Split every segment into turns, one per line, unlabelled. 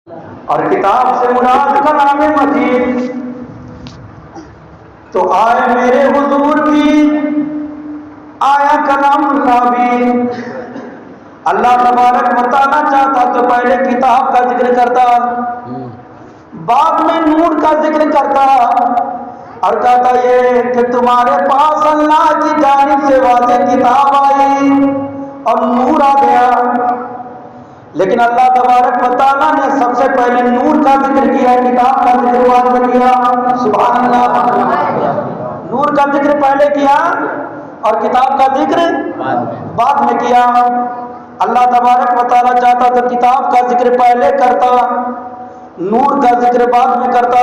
اور کتاب سے مراد کلام مجید تو آئے میرے حضور بھی آیا کلام اللہ بھی۔ اللہ تبارک و تعالیٰ چاہتا تو پہلے کتاب کا ذکر کرتا، بعد میں نور کا ذکر کرتا، اور کہتا یہ کہ تمہارے پاس اللہ کی جانب سے واضح کتاب آئی اور نور آ گیا، لیکن اللہ تبارک و تعالیٰ نے سب سے پہلے نور کا ذکر کیا، کتاب کا ذکر بعد میں کیا۔ سبحان اللہ، نور کا ذکر پہلے کیا اور کتاب کا ذکر بعد میں کیا۔ اللہ تبارک و تعالیٰ چاہتا تو کتاب کا ذکر پہلے کرتا، نور کا ذکر بعد میں کرتا،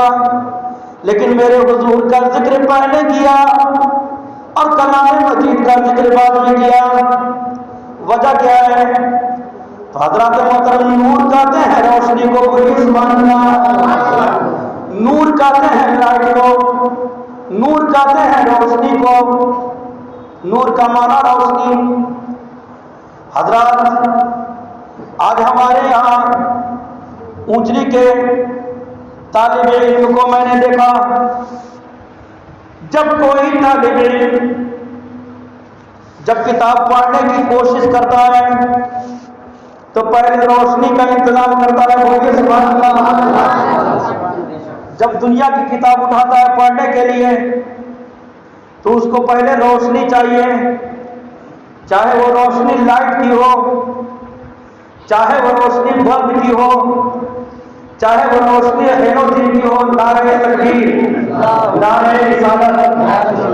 لیکن میرے حضور کا ذکر پہلے کیا اور کلام مجید کا ذکر بعد میں کیا۔ وجہ کیا ہے؟ تو حضرات محترم، نور کہتے ہیں روشنی کو، بولیے سبحان اللہ۔ نور کہتے ہیں لائٹ کو، نور کہتے ہیں روشنی کو، نور کا معنی روشنی۔ حضرات آج ہمارے یہاں اونچری کے طالب علم کو میں نے دیکھا، جب کوئی طالب علم جب کتاب پڑھنے کی کوشش کرتا ہے تو پہلے روشنی کا انتظام کرتا ہے، بولیے سبحان اللہ۔ جب دنیا کی کتاب اٹھاتا ہے پڑھنے کے لیے تو اس کو پہلے روشنی چاہیے، چاہے وہ روشنی لائٹ کی ہو، چاہے وہ روشنی بلب کی ہو، چاہے وہ روشنی ہیلوجن کی ہو۔ نعرہ تکبیر، نعرہ رسالت،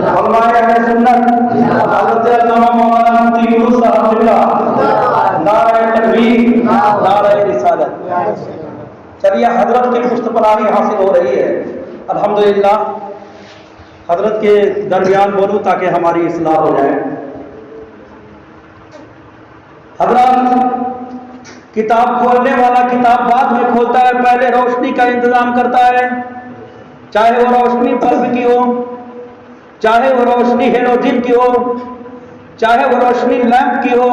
علماء اہل سنت، حضرت علامہ مولانا مفتی یونس صاحب اللہ، نعرہ تکبیر، نعرہ رسالت۔ چلیے حضرت کی پشتپناہی حاصل ہو رہی ہے، الحمدللہ۔ حضرت کے درمیان بولوں تاکہ ہماری اصلاح ہو جائے۔ حضرات، کتاب کھولنے والا کتاب بعد میں کھولتا ہے، پہلے روشنی کا انتظام کرتا ہے، چاہے وہ روشنی بلب کی ہو، چاہے وہ روشنی ہیلوجن کی ہو، چاہے وہ روشنی لیمپ کی ہو،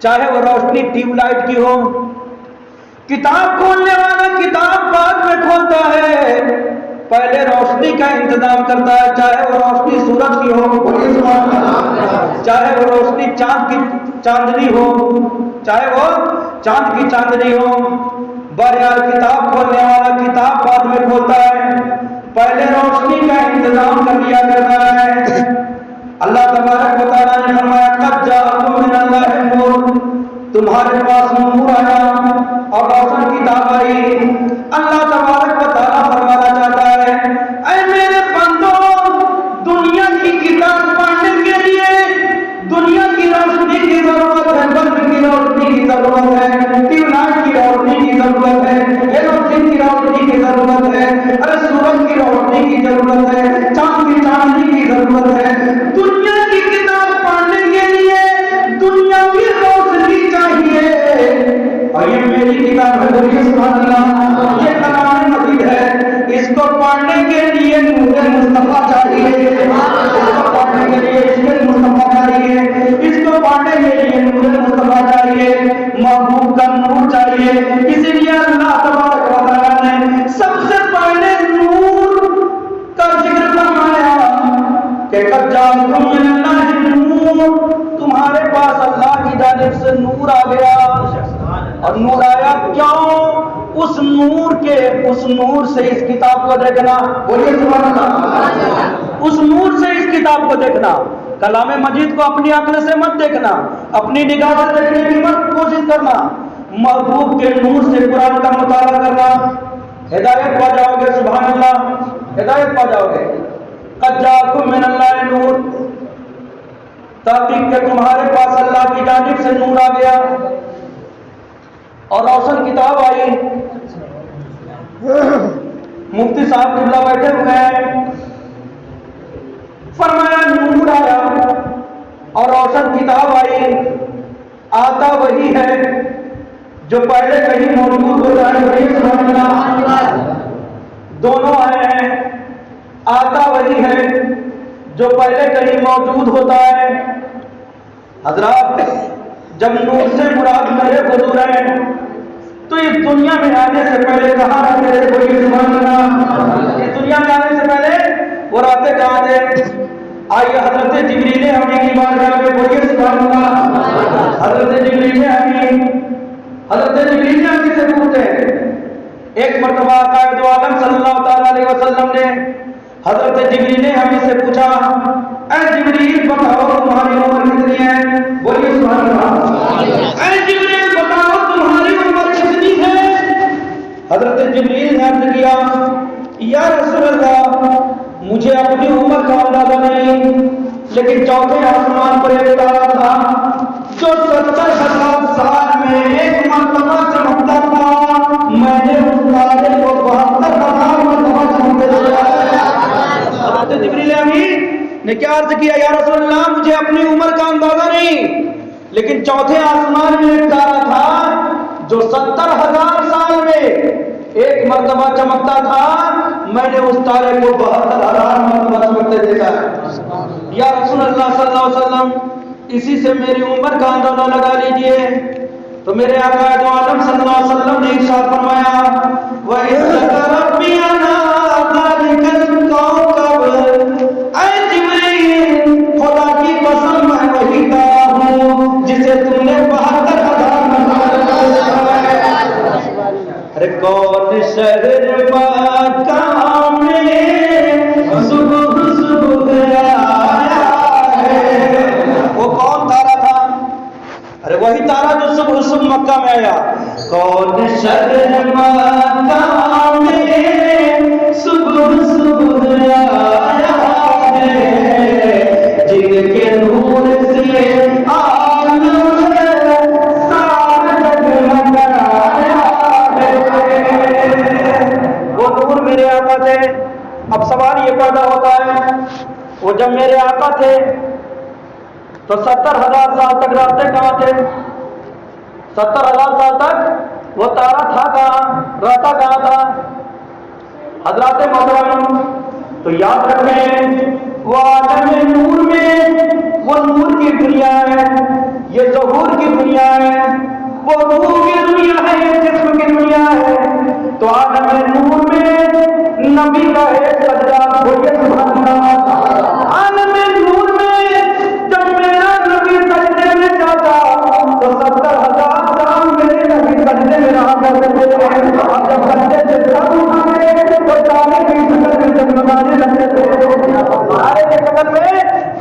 چاہے وہ روشنی ٹیوب لائٹ کی ہو۔ کتاب کھولنے والا کتاب بعد میں کھولتا ہے، پہلے روشنی کا انتظام کرتا ہے، چاہے وہ روشنی سورج کی ہو، چاہے وہ روشنی چاند کی چاندنی ہو، چاہے وہ چاند کی چاندنی ہو۔ بہرحال کتاب کھولنے والا کتاب بعد میں کھولتا ہے، پہلے روشنی کا انتظام کر دیا کرتا ہے۔ اللہ تبارک و تعالیٰ نے فرمایا قد جاءکم من اللہ نور، تمہارے پاس نور آیا اور روشن کتاب آئی۔ اللہ تبارک و تعالیٰ فرمانا چاہتا ہے اے میرے بندو، دنیا کی کتاب پڑھنے کے لیے دنیا کی روشنی کی ضرورت ہے، بلب کی روشنی کی ضرورت ہے، ٹیوب لائٹ کی روشنی کی ضرورت ہے، ہیلوجن کی روشنی کی ضرورت ہے، ارے سورج کی روشنی کی ضرورت ہے، چاند کی چاندنی کی ضرورت ہے۔ دنیا کی کتاب پڑھنے کے لیے دنیا کی روشنی چاہیے، اور یہ میری کتاب ہے، بولیے سبحان اللہ، یہ کلام مجید ہے، اس کو پڑھنے کے لیے نور مصطفیٰ چاہیے، اس کو پڑھنے کے لیے عشق مصطفیٰ چاہیے، اس کو پڑھنے کے لیے نور مصطفیٰ چاہیے، محبوب کا نور چاہیے۔ اسی لیے اللہ تبارک و تعالیٰ نے سب سے پہلے نور کا ذکر فرمایا کہ قد جاءکم من اللہ نور، تمہارے پاس اللہ کی جانب سے نور آ گیا۔ اور نور آیا کیوں؟ اس نور سے اس کتاب کو دیکھنا، بولیے سبحان اللہ، اس نور سے اس کتاب کو دیکھنا۔ کلام مجید کو اپنی عقل سے مت دیکھنا، اپنی نگاہ سے دیکھنے کی مت کوشش کرنا، محبوب کے نور سے قرآن کا مطالعہ کرنا، ہدایت پا جاؤ گے۔ سبحان اللہ، ہدایت پا جاؤ گے۔ قد جاءکم من اللہ نور، تحقیق کہ تمہارے پاس اللہ کی جانب سے نور آ گیا اور روشن کتاب آئی۔ مفتی صاحب قبلہ بیٹھے ہوئے ہیں، فرمایا نور آیا اور روشن کتاب آئی۔ آتا وہی ہے جو پہلے کہیں موجود ہوتا ہے، وہی سمجھنا، دونوں آئے ہیں۔ آتا وہی ہے جو پہلے کہیں موجود ہوتا ہے۔ حضرات، جب نور سے مراد میرے حضور ہیں تو اس دنیا میں آنے سے پہلے کہاں رہتے تھے؟ بولیے سبحان اللہ۔ اس دنیا میں آنے سے پہلے وہ رہتے کہاں تھے؟ آئیے حضرت جبریل امی کی بارگاہ میں، بولیے سبحان اللہ۔ حضرت جبریل امی سے پوچھتے ہیں۔ ایک مرتبہ قائد عالم صلی اللہ تعالی علیہ وسلم نے حضرت جبریل امی سے پوچھا، اے جبریل بتاؤ تمہاری عمر کتنی ہے؟ بولیے سبحان اللہ۔ اے جبریل بتاؤ تمہاری عمر کتنی ہے؟ حضرت جبریل نے عرض کیا، یا رسول اللہ مجھے اپنی عمر کا اندازہ نہیں، لیکن چوتھے آسمان پر ایک تارا تھا جو 70,000 سال میں ایک مرتبہ چمکتا تھا، میں نے اس تارے کو 72,000 مرتبہ چمکتے دیکھا۔ حضرت جبریل امین نے کیا عرض کیا، یا رسول اللہ مجھے اپنی عمر کا اندازہ نہیں، لیکن چوتھے آسمان میں ایک تارا تھا جو 70,000 سال میں ایک مرتبہ چمکتا تھا، میں نے اس تارے کو 72,000 مرتبہ چمکتے دیکھا ہے۔ یا رسول اللہ صلی اللہ علیہ وسلم اسی سے میری عمر کا اندازہ لگا لیجئے۔ تو میرے آقا دو عالم صلی اللہ علیہ وسلم نے ارشاد فرمایا، وَإِذْ رَبِّي أَنَا ذَلِكَ الْكَوْكَبُ، اے جبریل خدا کی قسم میں وہی تارا ہوں جسے تم نے 72,000 مرتبہ دیکھا ہے۔ ارے کون شہر مکہ میں صبح صبح آیا ہے، وہ کون تارا تھا؟ ارے وہی تارا جو صبح صبح مکہ میں آیا۔ کون شہر مکہ میں صبح صبح آیا ہے، جن کے نور سے عالم سارا جگمگایا ہے۔ وہ نور میرے آقا تھے۔ اب سوال یہ پیدا ہوتا ہے، وہ جب میرے آقا تھے تو 70,000 سال تک رہتے کہاں تھے؟ 70,000 سال تک وہ تارا تھا کہاں، رہتا کہاں تھا؟ حضرات محترم تو یاد رکھیں، وہ عالم نور میں وہ نور کی دنیا ہے، یہ ظہور کی دنیا ہے، وہ روح کی دنیا ہے، یہ جسم کی دنیا ہے۔ تو عالم نور میں نبی کا ایک سجدہ، بولیے سبحان اللہ۔ عالم نور میں جب میرا نبی سجدے میں جاتا تو 70,000 سال میرے نبی سجدے میں رہا کرتے تھے، اور جب سجدے سے سر اٹھاتے تو تارے کی شکل میں جگمگانے لگتے تھے، تارے کی شکل میں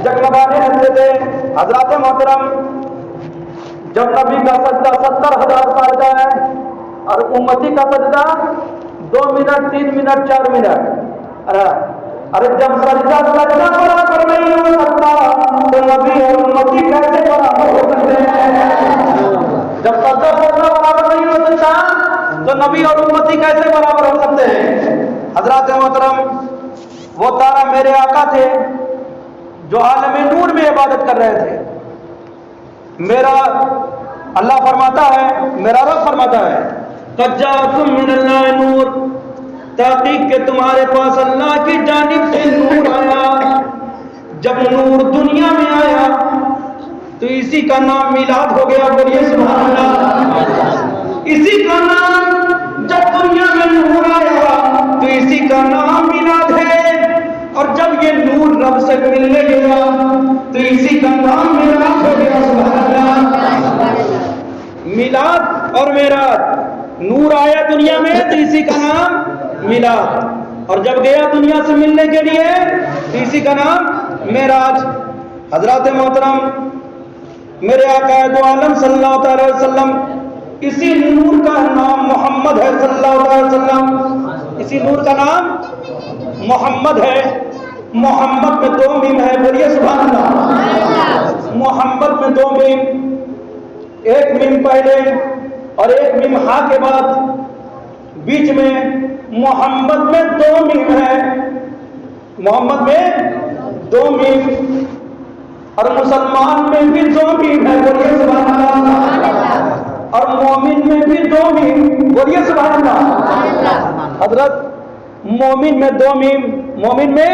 جگمگانے لگتے تھے۔ حضرات محترم جب نبی کا سجدہ 70,000 سال کا ہے اور امتی کا سجدہ 2 منٹ 3 منٹ 4 منٹ، ارے جب سجدہ برابر نہیں ہو سکتا تو نبی اور امتی کیسے برابر ہو سکتے ہیں؟ جب سجدہ برابر نہیں ہو سکتا تو نبی اور امتی کیسے برابر ہو سکتے ہیں؟ حضرات محترم وہ تارا میرے آقا تھے جو عالم نور میں عبادت کر رہے تھے۔ میرا اللہ فرماتا ہے، میرا رب فرماتا ہے، قد جاءکم من اللہ نور، تحقیق کہ تمہارے پاس اللہ کی جانب سے نور آیا۔ جب نور دنیا میں آیا تو اسی کا نام میلاد ہو گیا، بولیے سبحان اللہ۔ اسی کا نام جب دنیا میں نور آیا تو اسی کا نام میلاد ہے، اور جب یہ نور رب سے ملنے گیا تو اسی کا نام میلاد ہو گیا، سبحان اللہ۔ میلاد اور معراج، نور آیا دنیا میں تو اسی کا نام میلاد، اور جب گیا دنیا سے ملنے کے لیے تو اسی کا نام معراج۔ حضرات محترم میرے آقا دو عالم صلی اللہ تعالی علیہ وسلم، اسی نور کا نام محمد ہے صلی اللہ تعالی وسلم، اسی نور کا نام محمد ہے۔ محمد میں 2 میم ہے، بولیے سبحان اللہ۔ محمد میں 2 میم، ایک میم پہلے اور ایک میم ہاں کے بعد، بیچ میں محمد میں 2 میم ہے، محمد میں 2 میم، اور مسلمان میں بھی 2 میم ہے، بولیے سبحان اللہ، اور مومن میں بھی 2 میم، بولیے سبحان اللہ۔ حضرت مومن میں 2 میم، مومن میں،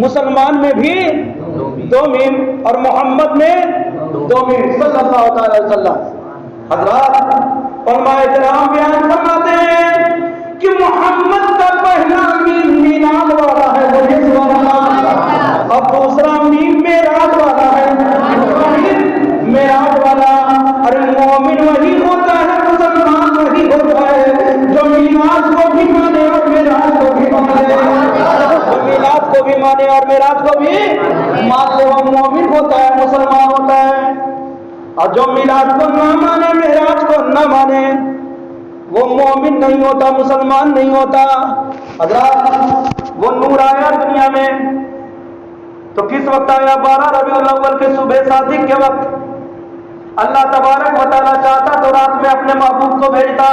مسلمان میں بھی 2 میم، اور محمد میں 2 میم صلی اللہ تعالی وسلم۔ حضرات علماء کرام بیان فرماتے ہیں کہ محمد کا پہلا میم میلاد والا ہے، بولیے سبحان اللہ، اور دوسرا میم معراج والا ہے، معراج والا۔ ارے مومن وہی ہوتا ہے، مسلمان وہی ہوتا ہے جو میلاد کو بھی مانے اور معراج کو بھی مانے، جو میلاد کو بھی مانے اور معراج کو بھی مان لے، وہ مومن ہوتا ہے، مسلمان ہوتا ہے۔ اور جو میلاد کو نہ مانے، معراج کو نہ مانے، وہ مومن نہیں ہوتا، مسلمان نہیں ہوتا۔ حضرات وہ نور آیا دنیا میں تو کس وقت آیا؟ 12 ربیع الاول کے صبح صادق کے وقت۔ اللہ تبارک و تعالیٰ چاہتا تو رات میں اپنے محبوب کو بھیجتا۔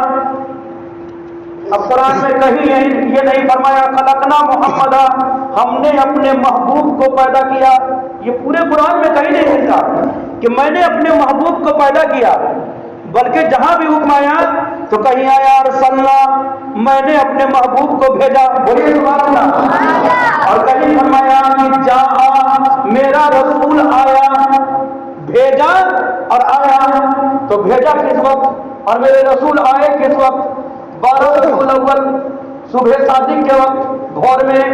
اب قرآن میں کہیں یہ نہیں فرمایا خلقنا محمدا، ہم نے اپنے محبوب کو پیدا کیا، یہ پورے قرآن میں کہیں نہیں ملتا کہ میں نے اپنے محبوب کو پیدا کیا، بلکہ جہاں بھی حکم آیا تو کہیں آیا ارسلنا، میں نے اپنے محبوب کو بھیجا، بولیے سبحان اللہ۔ اور کہیں فرمایا کہ جاء، میرا رسول آیا، بھیجا اور آیا، تو بھیجا کس وقت اور میرے رسول آئے کس وقت؟ 12 ربیع الاول صبح صادق کے وقت بھور میں۔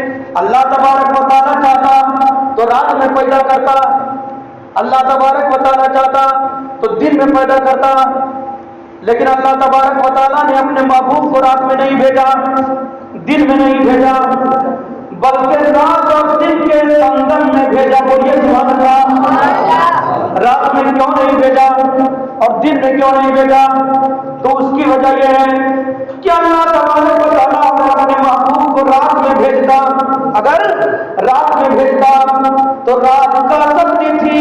اللہ تبارک و تعالیٰ چاہتا تو رات میں پیدا کرتا، اللہ تبارک و تعالیٰ چاہتا تو دن میں پیدا کرتا، لیکن اللہ تبارک و تعالیٰ نے اپنے محبوب کو رات میں نہیں بھیجا، دن میں نہیں بھیجا، بلکہ رات اور دن کے سنگم میں بھیجا، بولیے سبحان اللہ۔ رات میں کیوں نہیں بھیجا اور دن میں کیوں نہیں بھیجا؟ تو اس کی وجہ یہ ہے کہ اللہ تبارک و تعالیٰ اپنے محبوب کو رات میں بھیجتا، اگر رات میں بھیجتا تو رات کا سکتی تھی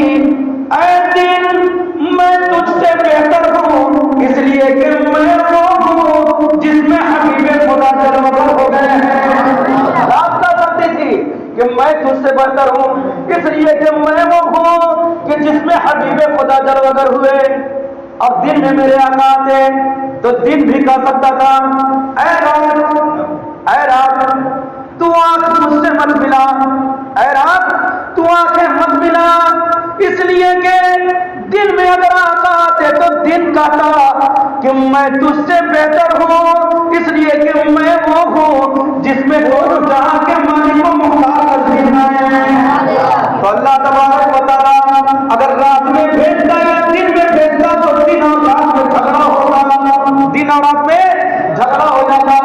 اے دن میں تجھ سے بہتر ہوں، اس لیے کہ میں وہ ہوں جس میں حبیب خدا جل وجل ہو گئے ہیں۔ رات کا سکتی تھی کہ میں تجھ سے بہتر ہوں، اس لیے کہ میں وہ ہوں کہ جس میں حبیب خدا جل وجل ہوئے۔ اور دن میں میرے آقا آتے تو دن بھی کہہ سکتا تھا اے رات، اے رات تو آنکھ مجھ سے مت ملا، اے رات تو آنکھیں مت ملا، اس لیے کہ دن میں اگر آقا آتے تو دن کہتا کہ میں تجھ سے بہتر ہوں، اس لیے کہ میں وہ ہوں جس میں دونوں جہاں کے مالک کو محتاج کر ہے۔ تو اللہ تبارک و تعالیٰ اگر رات میں بھیجتا یا دن میں بھیجتا تو دن اور رات میں جھگڑا ہوتا، دن اور رات میں جھگڑا ہو جاتا۔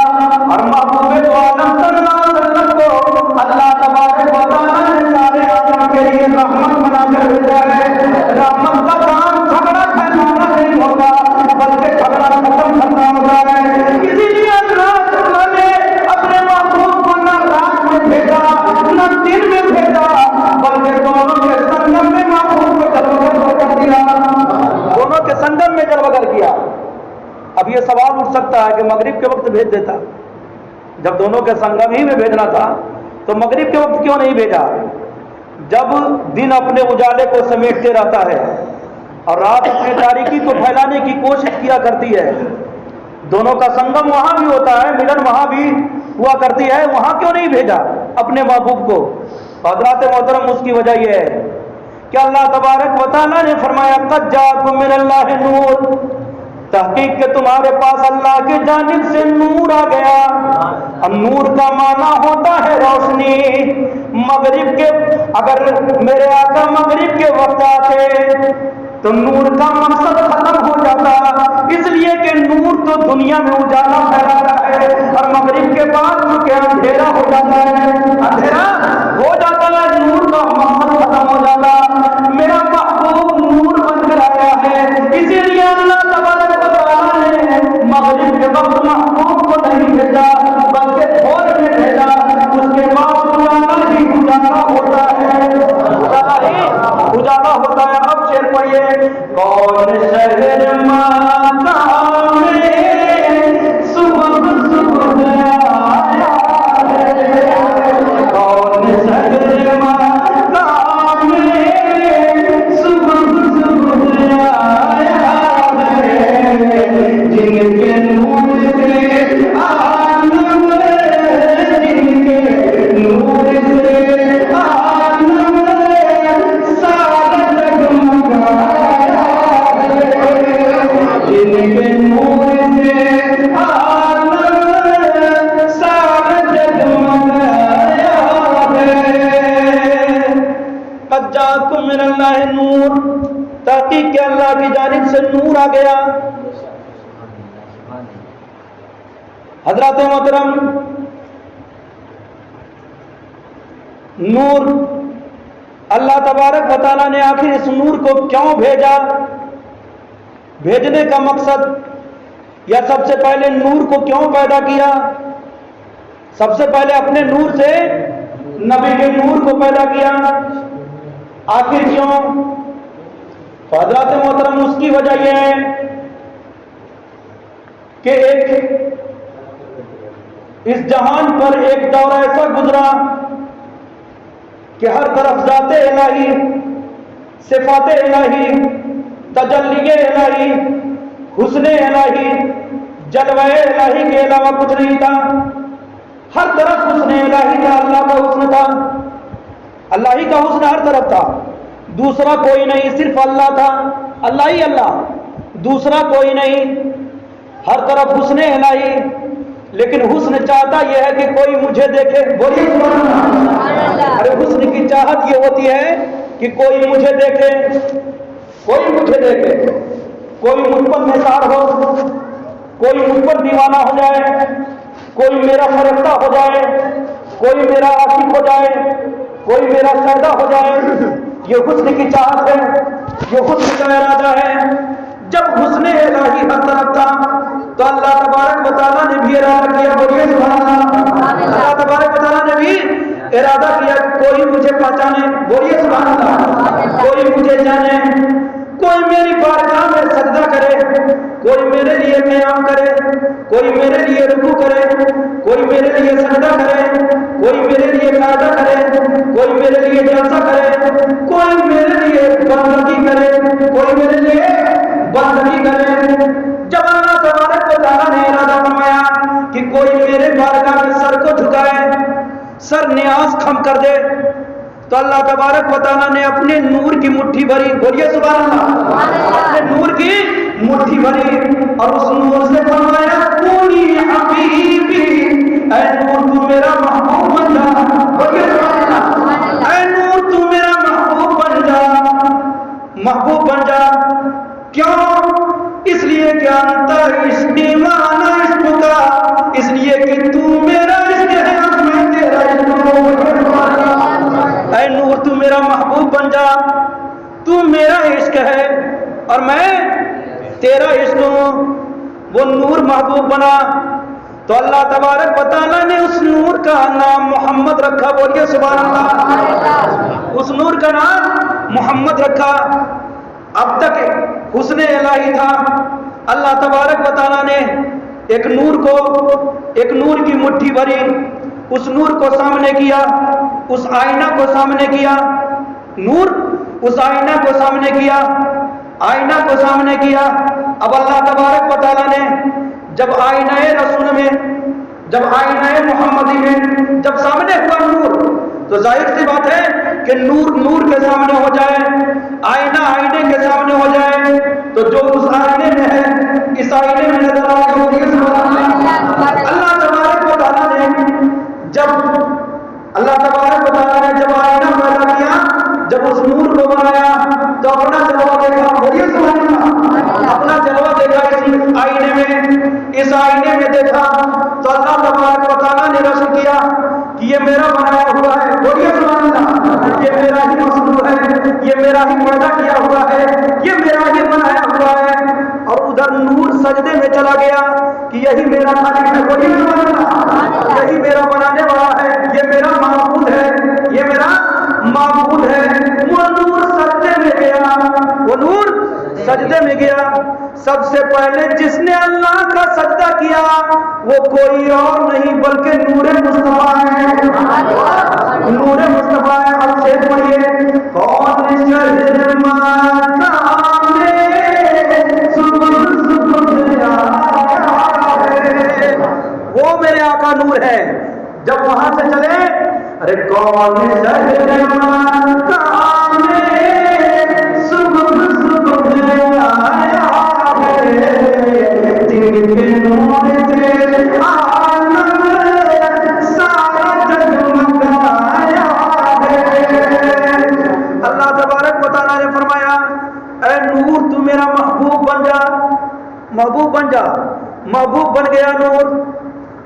اور محبوب دو عالم صلی اللہ علیہ وسلم کو اللہ تبارک و تعالیٰ نے سارے عالم کے لیے رحمت بنا کر بھیجا ہے۔ رحمت کا کام جھگڑا پھیلانا نہیں ہوتا، بلکہ جھگڑا ختم کرنا ہوتا ہے۔ اسی لیے اللہ نے اپنے محبوب کو نہ رات میں بھیجا نہ دن میں بھیجا، بلکہ دونوں کے سنگم میں محبوب کو جلوہ کر دیا، دونوں کے سنگم میں جلوہ کر کیا۔ اب یہ سوال اٹھ سکتا ہے کہ مغرب کے وقت بھیج دیتا، جب دونوں کے سنگم ہی میں بھیجنا تھا تو مغرب کے وقت کیوں نہیں بھیجا؟ جب دن اپنے اجالے کو سمیٹتے رہتا ہے اور رات اپنی تاریکی کو پھیلانے کی کوشش کیا کرتی ہے، دونوں کا سنگم وہاں بھی ہوتا ہے، ملن وہاں بھی ہوا کرتی ہے، وہاں کیوں نہیں بھیجا اپنے محبوب کو؟ حضرات محترم اس کی وجہ یہ ہے کہ اللہ تبارک و تعالیٰ نے فرمایا قد جاءکم من اللہ نور، تحقیق کہ تمہارے پاس اللہ کی جانب سے نور آ گیا۔ اور نور کا معنی ہوتا ہے روشنی۔ مغرب کے اگر میرے آقا مغرب کے وقت آتے تو نور کا مقصد ختم ہو جاتا، اس لیے کہ نور تو دنیا میں اجالا پھیلاتا ہے، اور مغرب کے بعد چونکہ اندھیرا ہو جاتا ہے، اندھیرا ہو جاتا ہے، نور کا مقصد ختم ہو جاتا۔ میرا محبوب نور بن کر آیا ہے، اسی لیے اللہ تبارک و تعالیٰ نے مغرب کے وقت محبوب کو نہیں بھیجا بلکہ بھور میں بھیجا۔ اس کے بعد اجالا ہی اجالا ہوتا ہے، اجالا ہی اجالا ہوتا ہے۔ اب شعر پڑھیے، کون شہر ماتا میں صبح صبح آیا ہے، کون شہر ماتا میں صبح صبح آیا ہے، جن کے نور سے عالم، جن کے نور سے عالم سارا جگمگایا ہے۔ سے نور آ گیا۔ حضرات محترم، نور اللہ تبارک و تعالیٰ نے آخر اس نور کو کیوں بھیجا؟ بھیجنے کا مقصد، یا سب سے پہلے نور کو کیوں پیدا کیا؟ سب سے پہلے اپنے نور سے نبی کے نور کو پیدا کیا، آخر کیوں؟ تو حضرات محترم، اس کی وجہ یہ ہے کہ اس جہان پر ایک دور ایسا گزرا کہ ہر طرف ذات الہی، صفات الہی، تجلی الہی، حسن الہی، جلوہ الہی کے علاوہ کچھ نہیں تھا۔ ہر طرف حسن الہی تھا، اللہ کا حسن تھا، اللہ ہی کا حسن ہر طرف تھا، دوسرا کوئی نہیں، صرف اللہ تھا، اللہ ہی اللہ، دوسرا کوئی نہیں، ہر طرف حسن الہی۔ لیکن حسن چاہتا یہ ہے کہ کوئی مجھے دیکھے، بولیے سبحان اللہ۔ ارے حسن کی چاہت یہ ہوتی ہے کہ کوئی مجھے دیکھے، کوئی مجھے دیکھے، کوئی مجھ پر نثار ہو، کوئی مجھ پر دیوانہ ہو جائے، کوئی میرا فرشتہ ہو جائے، کوئی میرا عاشق ہو جائے، کوئی میرا سیدہ ہو جائے۔ یہ حسن کی چاہت ہے، یہ حسن کا ارادہ ہے۔ جب حسن الہی ہر طرف تھا تو اللہ تبارک و تعالیٰ نے بھی ارادہ کیا، بولیے سبحان اللہ۔ اللہ تبارک و تعالیٰ نے بھی ارادہ کیا کوئی مجھے پہچانے، بولیے سبحان اللہ، کوئی مجھے جانے، کوئی میری بارگاہ میں سجدہ کرے، کوئی میرے لیے قیام کرے، کوئی میرے لیے رکوع کرے، کوئی میرے لیے سجدہ کرے، کوئی میرے لیے قعدہ کرے، کوئی میرے لیے جلسہ کرے، کوئی میرے لیے بندگی کرے، کوئی میرے لیے بندگی کرے۔ جب اللہ تبارک و تعالیٰ نے ارادہ فرمایا کہ کوئی میرے بارگاہ میں سر کو جھکائے، سر نیاز کھم کر دے، تو اللہ تبارک و تعالیٰ نے اپنے نور کی مٹھی بھری، بولیے سبحان اللہ، اپنے نور کی مٹھی بھری اور اس نور سے فرمایا کونی حبیبی، اے نور تو میرا محبوب بن جا، بولیے سبحان اللہ، اے نور تو میرا محبوب بن جا، محبوب بن جا۔ کیوں؟ اس لیے کہ انت عشق وانا عشق کا، اس لیے کہ تو میرا عشق ہے اور میں تیرا عشق ہوں۔ اے نور تو میرا محبوب بن جا، تو میرا عشق ہے اور میں تیرا عشق ہوں۔ وہ نور محبوب بنا تو اللہ تبارک و تعالیٰ نے اس نور کا نام محمد رکھا، بولیے سبحان اللہ، اس نور کا نام محمد رکھا۔ اب تک حسن الہی تھا، اللہ تبارک و تعالیٰ نے ایک نور کی مٹھی بھری، اس نور کو سامنے کیا، اس آئینہ کو سامنے کیا، نور اس آئینہ کو سامنے کیا، آئینہ کو سامنے کیا۔ اب اللہ تبارک و تعالیٰ نے جب آئینہ رسول میں، جب آئینہ محمدی میں جب سامنے ہوا نور، تو ظاہر سی بات ہے کہ نور کے سامنے ہو جائے، آئینے کے سامنے ہو جائے، تو جو اس آئینے میں ہے اس آئینے میں نظر آئے گا۔ اللہ تبارک و تعالیٰ نے جب آئینہ پیدا کیا، جب اس نور کو بنایا تو اپنا جلوہ دیکھا، بولیے سبحان اللہ، اپنا جلوہ دیکھا اس آئینے میں، اس آئینے میں دیکھا تو اللہ تبارک و تعالیٰ نے رسم کیا کہ یہ میرا بنایا ہوا ہے، بولیے سبحان اللہ، یہ میرا ہی مصنوع ہے، یہ میرا ہی پیدا کیا ہوا ہے، یہ میرا ہی بنایا ہوا ہے۔ اور ادھر نور سجدے میں چلا گیا کہ یہی میرا خالق ہے، بولیے سبحان اللہ، یہی میرا بنانے والا ہے، یہ میرا معبود ہے، یہ میرا معبود ہے۔ وہ نور سجدے میں گیا، وہ نور سجدے میں گیا۔ سب سے پہلے جس نے اللہ کا سجدہ کیا وہ کوئی اور نہیں بلکہ نور مصطفیٰ ہے، نور مصطفیٰ ہے۔ اب سے پڑھیے کون شرما وہ میرے آقا نور ہے۔ جب وہاں سے چلے، ارے کون شرما اللہ تبارک و تعالیٰ نے فرمایا اے نور تو میرا محبوب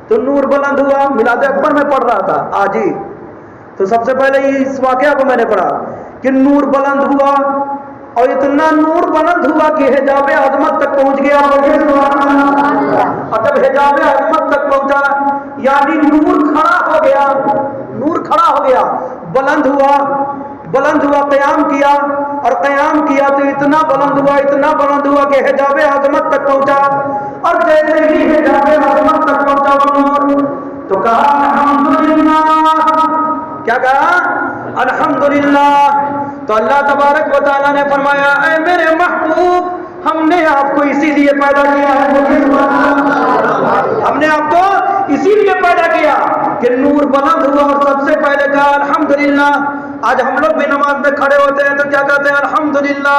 تو نور بلند ہوا. میلاد اکبر میں پڑھ رہا تھا آج ہی، تو سب سے پہلے اس واقعہ کو میں نے پڑھا کہ نور بلند ہوا، اور اتنا نور بلند ہوا کہ حجاب عظمت تک پہنچ گیا. اور جب حجاب عظمت تک پہنچا یعنی نور کھڑا ہو گیا، نور کھڑا ہو گیا، بلند ہوا، قیام کیا، اور قیام کیا تو اتنا بلند ہوا کہ حجاب عظمت تک پہنچا. اور جیسے ہی حجاب عظمت تک پہنچا وہ نور تو کہا الحمدللہ. کیا کہا؟ الحمدللہ. تو اللہ تبارک و تعالیٰ نے فرمایا اے میرے محبوب، ہم نے آپ کو اسی لیے پیدا کیا ہے، ہم نے آپ کو اسی لیے پیدا کیا کہ نور بلند ہوا. اور سب سے پہلے کہا الحمدللہ. آج ہم لوگ بھی نماز میں کھڑے ہوتے ہیں تو کیا کہتے ہیں؟ الحمدللہ.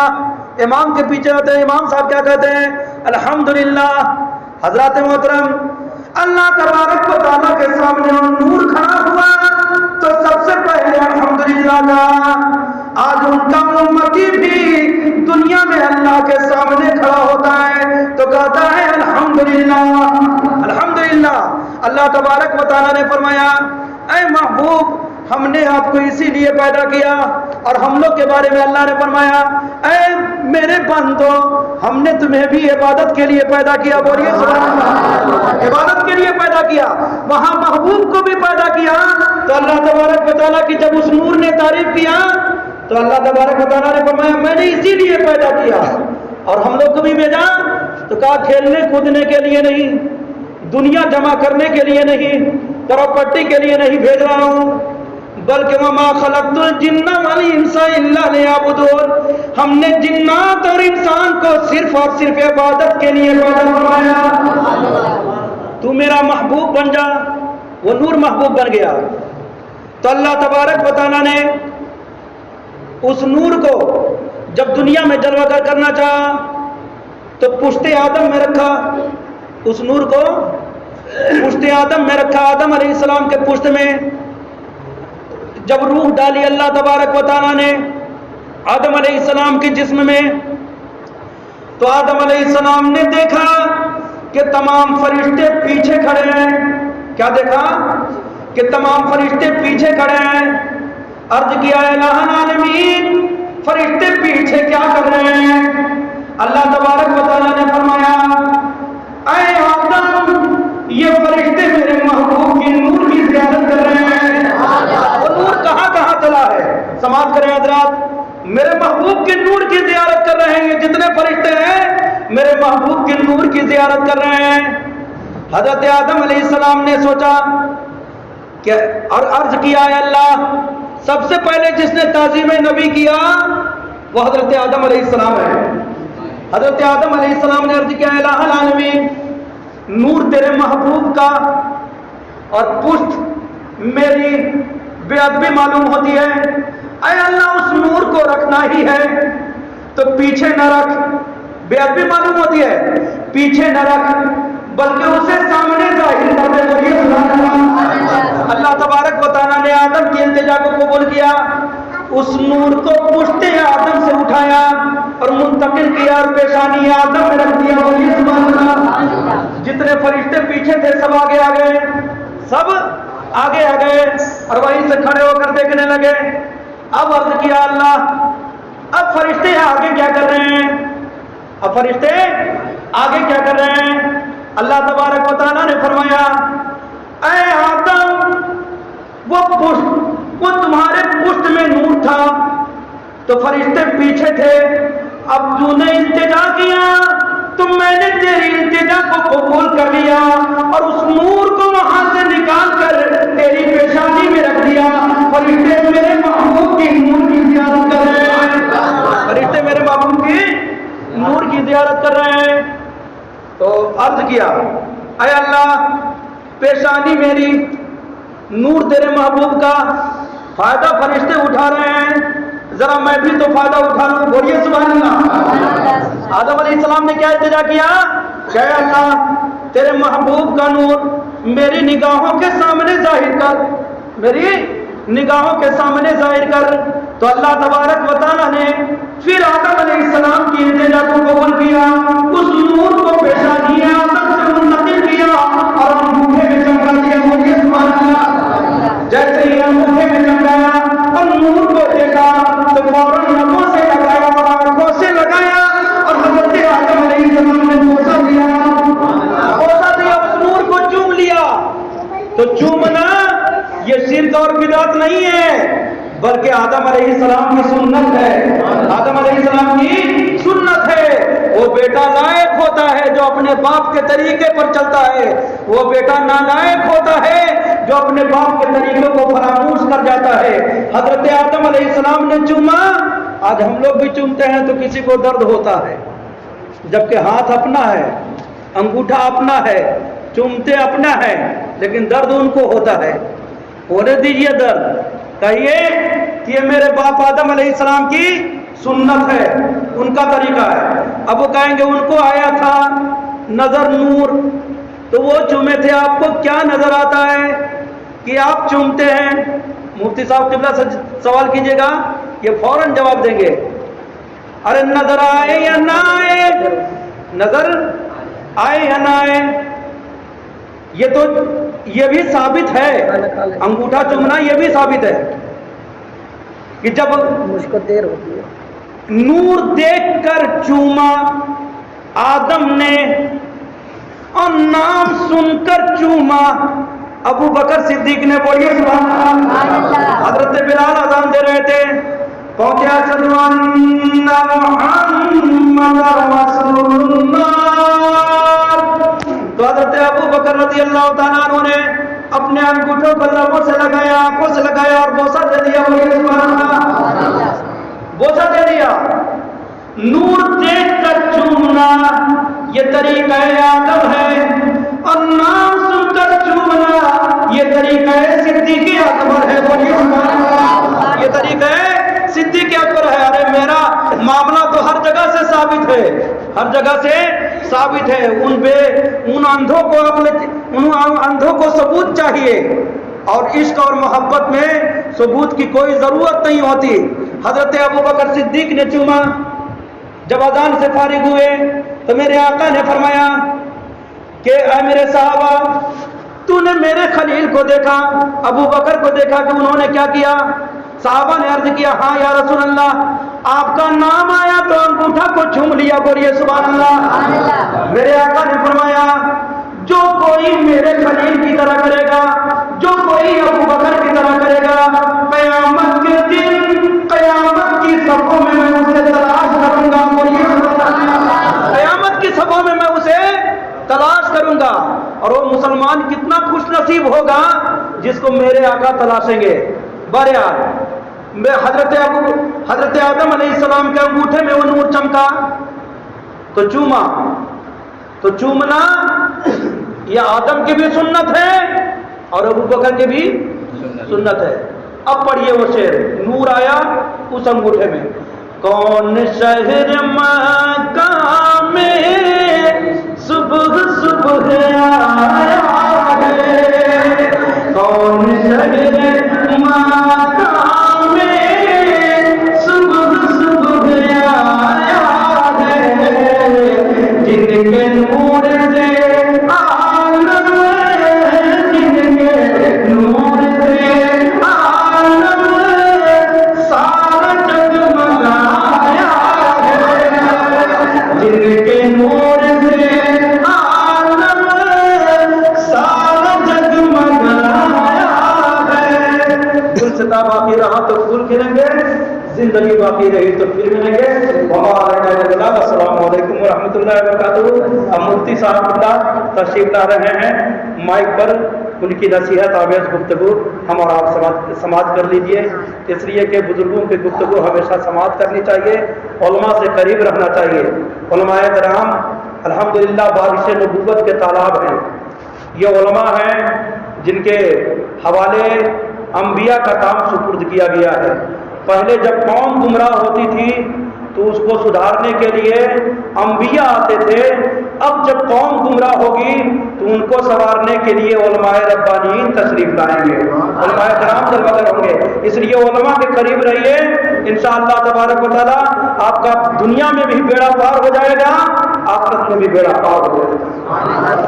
امام کے پیچھے ہوتے ہیں، امام صاحب کیا کہتے ہیں؟ الحمدللہ. حضرات محترم، اللہ تبارک و تعالیٰ کے سامنے نور کھڑا ہوا تو سب سے پہلے الحمدللہ کا. آج ان کا امتی بھی دنیا میں اللہ کے سامنے کھڑا ہوتا ہے تو کہتا ہے الحمدللہ الحمدللہ. اللہ تبارک و تعالیٰ نے فرمایا اے محبوب، ہم نے آپ کو اسی لیے پیدا کیا. اور ہم لوگ کے بارے میں اللہ نے فرمایا اے میرے بندو، ہم نے تمہیں بھی عبادت کے لیے پیدا کیا. بولیے سبحان اللہ. عبادت کے لیے پیدا کیا. وہاں محبوب کو بھی پیدا کیا. تو اللہ تبارک و تعالیٰ کی جب اس نور نے تعریف کیا تو اللہ تبارک و تعالیٰ نے فرمایا میں نے اسی لیے پیدا کیا. اور ہم لوگ کو بھی بھیجا تو کہا کھیلنے کودنے کے لیے نہیں، دنیا جمع کرنے کے لیے نہیں، پراپرٹی کے لیے نہیں بھیج رہا ہوں، بلکہ وما خلقت الجن والانس الا لیعبدون. ہم نے جنات اور انسان کو صرف اور صرف عبادت کے لیے پیدا فرمایا. تو میرا محبوب بن جا. وہ نور محبوب بن گیا. تو اللہ تبارک و تعالیٰ نے اس نور کو جب دنیا میں جلوہ گر کرنا چاہا تو پشت آدم میں رکھا. اس نور کو پشت آدم میں رکھا. آدم علیہ السلام کے پشت میں جب روح ڈالی اللہ تبارک و تعالیٰ نے آدم علیہ السلام کے جسم میں تو آدم علیہ السلام نے دیکھا کہ تمام فرشتے پیچھے کھڑے ہیں. کیا دیکھا؟ کہ تمام فرشتے پیچھے کھڑے ہیں. عرض کیا الہ العالمین، فرشتے پیچھے کیا کر رہے ہیں؟ اللہ تبارک و تعالیٰ نے فرمایا اے آدم، یہ فرشتے میرے محبوب کے نور کی زیارت کر رہے ہیں. وہ نور کہاں کہاں چلا ہے؟ سماعت کریں حضرات، میرے محبوب کے نور کی زیارت کر رہے ہیں. یہ جتنے فرشتے ہیں میرے محبوب کے نور کی زیارت کر رہے ہیں. حضرت آدم علیہ السلام نے سوچا کہ اور عرض کیا ہے اللہ، سب سے پہلے جس نے تعظیم نبی کیا وہ حضرت آدم علیہ السلام ہے. حضرت آدم علیہ السلام نے عرض کیا الہ العالمین، نور تیرے محبوب کا اور پشت میری بے ادبی معلوم ہوتی ہے. اے اللہ، اس نور کو رکھنا ہی ہے تو پیچھے نہ رکھ. بے ادبی معلوم ہوتی ہے، پیچھے نہ رکھ بلکہ اسے سامنے ظاہر کر دے. اللہ تبارک و تعالیٰ نے آدم کی التجا کو قبول کیا. اس نور کو پشت آدم سے اٹھایا اور منتقل کیا اور پیشانی آدم میں رکھ دیا. بولیے سبحان اللہ. جتنے فرشتے پیچھے تھے سب آگے آ گئے، سب آگے آ گئے اور وہیں سے کھڑے ہو کر دیکھنے لگے. اب عرض کیا اللہ، اب فرشتے آگے کیا کر رہے ہیں؟ اب فرشتے آگے کیا کر رہے ہیں؟ اللہ تبارک و تعالیٰ نے فرمایا اے آدم، وہ تمہارے پشت میں نور تھا تو فرشتے پیچھے تھے. اب تو نے التجا کیا تو میں نے تیری التجا کو قبول کر لیا اور اس نور کو وہاں سے نکال کر تیری پیشانی میں رکھ دیا. فرشتے میرے محبوب کی نور کی زیارت کر رہے ہیں. فرشتے میرے محبوب کی نور کی زیارت کر رہے ہیں. تو عرض کیا اے اللہ، پیشانی میری، نور تیرے محبوب کا فائدہ فرشتے اٹھا رہے ہیں، ذرا میں بھی تو فائدہ اٹھا لوں. بولیے سبحان اللہ. آدم علیہ السلام نے کیا التجا کیا کہ اے اللہ، تیرے محبوب کا نور میری نگاہوں کے سامنے ظاہر کر، میری نگاہوں کے سامنے ظاہر کر. تو اللہ تبارک و تعالیٰ نے پھر آدم علیہ السلام کی التجا کو قبول کیا، اس نور کو پیشانی آدم سے منتقل کیا اور انگوٹھے میں تو چومنا یہ شرک اور بدعت نہیں ہے، بلکہ آدم علیہ السلام کی سنت ہے، آدم علیہ السلام کی سنت ہے۔ وہ بیٹا لائق ہوتا ہے جو اپنے باپ کے طریقے پر چلتا ہے، وہ بیٹا نالائق ہوتا ہے جو اپنے باپ کے طریقوں کو فراموش کر جاتا ہے۔ حضرت آدم علیہ السلام نے چوما، آج ہم لوگ بھی چومتے ہیں تو کسی کو درد ہوتا ہے، جبکہ ہاتھ اپنا ہے، انگوٹھا اپنا ہے، چومتے اپنا ہے، لیکن درد ان کو ہوتا ہے۔ ہونے دیجیے درد، کہیے کہ یہ میرے باپ آدم علیہ السلام کی سنت ہے، ان کا طریقہ ہے۔ اب وہ کہیں گے ان کو آیا تھا نظر نور، تو وہ چومے تھے، آپ کو کیا نظر آتا ہے کہ آپ چومتے ہیں؟ مفتی صاحب قبلہ سے سوال کیجیے گا، یہ فوراً جواب دیں گے، ارے نظر آئے یا نہ آئے، نظر آئے یا نہ آئے، یہ بھی ثابت ہے، انگوٹھا چومنا یہ بھی ثابت ہے کہ جب
مجھ کو دیر ہوتی ہے،
نور دیکھ کر چوما آدم نے اور نام سن کر چوما ابو بکر صدیق نے، بولیے سبحان اللہ۔ حضرت بلال اذان دے رہے تھے، پہنچے اشہد ان محمد رسول اللہ، تو حضرت ابو بکر رضی اللہ تعالیٰ عنہ نے اپنے انگوٹھوں کو لبوں سے لگایا، آنکھوں سے لگایا اور بوسہ دے دیا، بولیے سبحان اللہ، بوسہ دے دیا۔ نور دیکھ کر چومنا یہ طریقہ آدم ہے، اور نام سن کر چومنا یہ طریقہ صدیق اکبر ہے، بولیے سبحان اللہ، یہ طریقہ صدیق اکبر ہے۔ ارے میرا معاملہ تو ہر جگہ سے ثابت ہے، ہر جگہ سے ثابت ہے، ان اندھوں کو ثبوت چاہیے، اور عشق اور محبت میں ثبوت کی کوئی ضرورت نہیں ہوتی۔ حضرت ابو بکر صدیق نے چوما، جب اذان سے فارغ ہوئے تو میرے آقا نے فرمایا کہ اے میرے صحابہ، تو نے میرے خلیل کو دیکھا، ابو بکر کو دیکھا کہ انہوں نے کیا کیا؟ صحابہ نے عرض کیا ہاں یا رسول اللہ، آپ کا نام آیا تو انگوٹھا کو چوم لیا، بولیے سبحان اللہ۔ میرے آقا نے فرمایا جو کوئی میرے خلیل کی طرح کرے گا، جو کوئی ابو بکر کی طرح کرے گا، قیامت کے دن قیامت کی صفوں میں میں اسے تلاش کروں گا، بولیے سبحان اللہ، قیامت کی صفوں میں میں اسے تلاش کروں گا۔ اور وہ مسلمان کتنا خوش نصیب ہوگا جس کو میرے آقا تلاشیں گے۔ بہرحال حضرت آدم علیہ السلام کے انگوٹھے میں وہ نور چمکا تو چوما، تو چومنا یہ آدم کی بھی سنت ہے اور ابو بکر کی بھی سنت ہے۔ اب پڑھیے وہ شعر، نور آیا اس انگوٹھے میں، کون شہر مکہ میں صبح صبح آیا ہے، کون شہر مکہ میں صبح صبح آیا ہے، جن کے نور سے عالم ہے، جن کے نور سے عالم سارا جگمگایا ہے، جن کے نور سے عالم سارا جگمگایا ہے۔ دل سے باقی رہا تو پھول کھلیں گے، زندگی باقی رہی تو پھر ملیں گے۔ السلام علیکم ورحمۃ اللہ وبرکاتہ۔ اب مفتی صاحب تشریف لا رہے ہیں، مائک پر ان کی نصیحت آمیز گفتگو ہم اور آپ سماعت کر لیجئے، اس لیے کہ بزرگوں کی گفتگو ہمیشہ سماعت کرنی چاہیے، علماء سے قریب رہنا چاہیے۔ علماء کرام الحمدللہ بارش نبوت کے تالاب ہیں، یہ علماء ہیں جن کے حوالے انبیاء کا کام سپرد کیا گیا ہے۔ پہلے جب قوم گمراہ ہوتی تھی تو اس کو سدھارنے کے لیے انبیاء آتے تھے، اب جب قوم گمراہ ہوگی تو ان کو سنوارنے کے لیے علماء ربانیین تشریف لائیں گے، علماء کرام سے بدل ہوں گے۔ اس لیے علماء کے قریب رہیے، انشاءاللہ تبارک و تعالیٰ آپ کا دنیا میں بھی بیڑا پار ہو جائے گا، آخرت میں بھی بیڑا پار ہو جائے گا۔